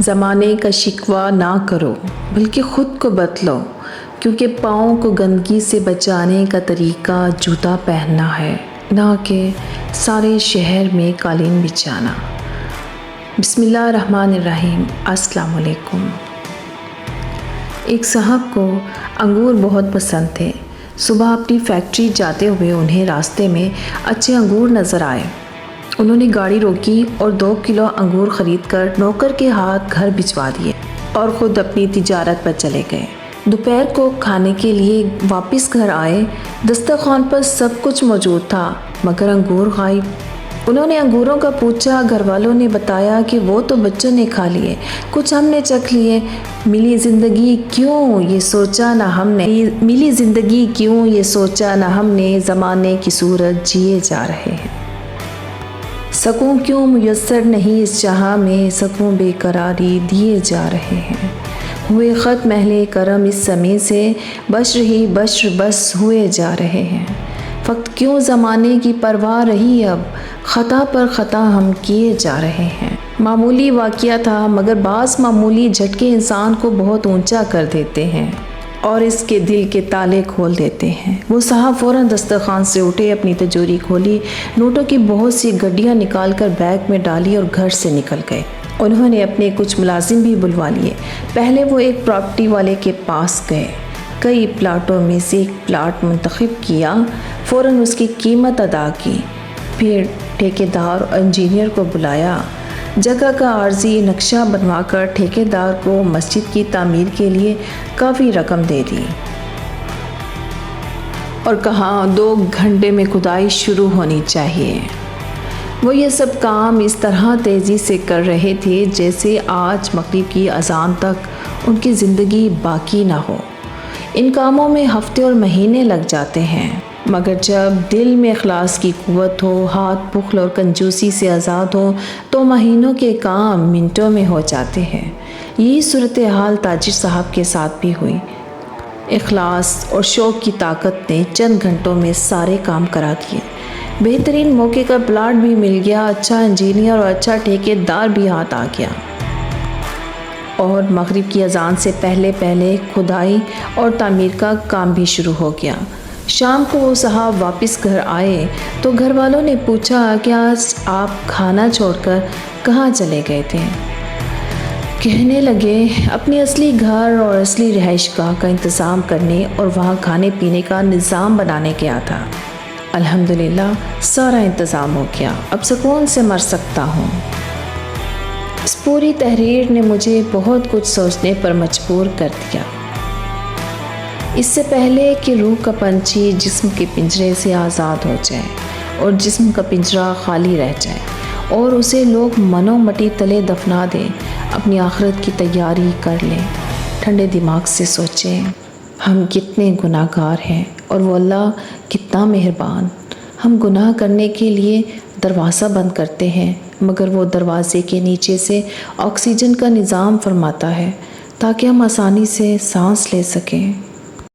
زمانے کا شکوہ نہ کرو بلکہ خود کو بدلو، کیونکہ پاؤں کو گندگی سے بچانے کا طریقہ جوتا پہننا ہے، نہ کہ سارے شہر میں قالین بچھانا۔ بسم اللہ الرحمن الرحیم۔ السلام علیکم۔ ایک صاحب کو انگور بہت پسند تھے۔ صبح اپنی فیکٹری جاتے ہوئے انہیں راستے میں اچھے انگور نظر آئے۔ انہوں نے گاڑی روکی اور 2 کلو انگور خرید کر نوکر کے ہاتھ گھر بھجوا دیے اور خود اپنی تجارت پر چلے گئے۔ دوپہر کو کھانے کے لیے واپس گھر آئے۔ دسترخوان پر سب کچھ موجود تھا مگر انگور غائب۔ انہوں نے انگوروں کا پوچھا، گھر والوں نے بتایا کہ وہ تو بچوں نے کھا لیے، کچھ ہم نے چکھ لیے۔ ملی زندگی کیوں یہ سوچا نہ ہم نے، زمانے کی صورت جیے جا رہے ہیں۔ سکون کیوں میسر نہیں اس جہاں میں، سکون بے قراری دیے جا رہے ہیں۔ ہوئے ختم اہل کرم اس سمے سے، بشر ہی بشر بس ہوئے جا رہے ہیں۔ فقط کیوں زمانے کی پرواہ رہی، اب خطا پر خطا ہم کیے جا رہے ہیں۔ معمولی واقعہ تھا مگر بعض معمولی جھٹکے انسان کو بہت اونچا کر دیتے ہیں اور اس کے دل کے تالے کھول دیتے ہیں۔ وہ صاحب فوراً دسترخوان سے اٹھے، اپنی تجوری کھولی، نوٹوں کی بہت سی گڈیاں نکال کر بیگ میں ڈالی اور گھر سے نکل گئے۔ انہوں نے اپنے کچھ ملازم بھی بلوا لیے۔ پہلے وہ ایک پراپرٹی والے کے پاس گئے، کئی پلاٹوں میں سے ایک پلاٹ منتخب کیا، فوراً اس کی قیمت ادا کی، پھر ٹھیکیدار اور انجینئر کو بلایا، جگہ کا عارضی نقشہ بنوا کر ٹھیکیدار کو مسجد کی تعمیر کے لیے کافی رقم دے دی اور کہا 2 گھنٹے میں کھدائی شروع ہونی چاہیے۔ وہ یہ سب کام اس طرح تیزی سے کر رہے تھے جیسے آج مغرب کی اذان تک ان کی زندگی باقی نہ ہو۔ ان کاموں میں ہفتے اور مہینے لگ جاتے ہیں مگر جب دل میں اخلاص کی قوت ہو، ہاتھ بخل اور کنجوسی سے آزاد ہو تو مہینوں کے کام منٹوں میں ہو جاتے ہیں۔ یہی صورتحال تاجر صاحب کے ساتھ بھی ہوئی۔ اخلاص اور شوق کی طاقت نے چند گھنٹوں میں سارے کام کرا دیے۔ بہترین موقع کا پلاٹ بھی مل گیا، اچھا انجینئر اور اچھا ٹھیکیدار بھی ہاتھ آ گیا اور مغرب کی اذان سے پہلے کھدائی اور تعمیر کا کام بھی شروع ہو گیا۔ شام کو وہ صاحب واپس گھر آئے تو گھر والوں نے پوچھا کہ آج آپ کھانا چھوڑ کر کہاں چلے گئے تھے؟ کہنے لگے اپنی اصلی گھر اور اصلی رہائش گاہ کا انتظام کرنے اور وہاں کھانے پینے کا نظام بنانے گیا تھا۔ الحمدللہ سارا انتظام ہو گیا، اب سکون سے مر سکتا ہوں۔ اس پوری تحریر نے مجھے بہت کچھ سوچنے پر مجبور کر دیا۔ اس سے پہلے کہ روح کا پنچھی جسم کے پنجرے سے آزاد ہو جائے اور جسم کا پنجرہ خالی رہ جائے اور اسے لوگ منو مٹی تلے دفنا دیں، اپنی آخرت کی تیاری کر لیں، ٹھنڈے دماغ سے سوچیں ہم کتنے گناہ گار ہیں اور وہ اللہ کتنا مہربان۔ ہم گناہ کرنے کے لیے دروازہ بند کرتے ہیں مگر وہ دروازے کے نیچے سے آکسیجن کا نظام فرماتا ہے تاکہ ہم آسانی سے سانس لے سکیں۔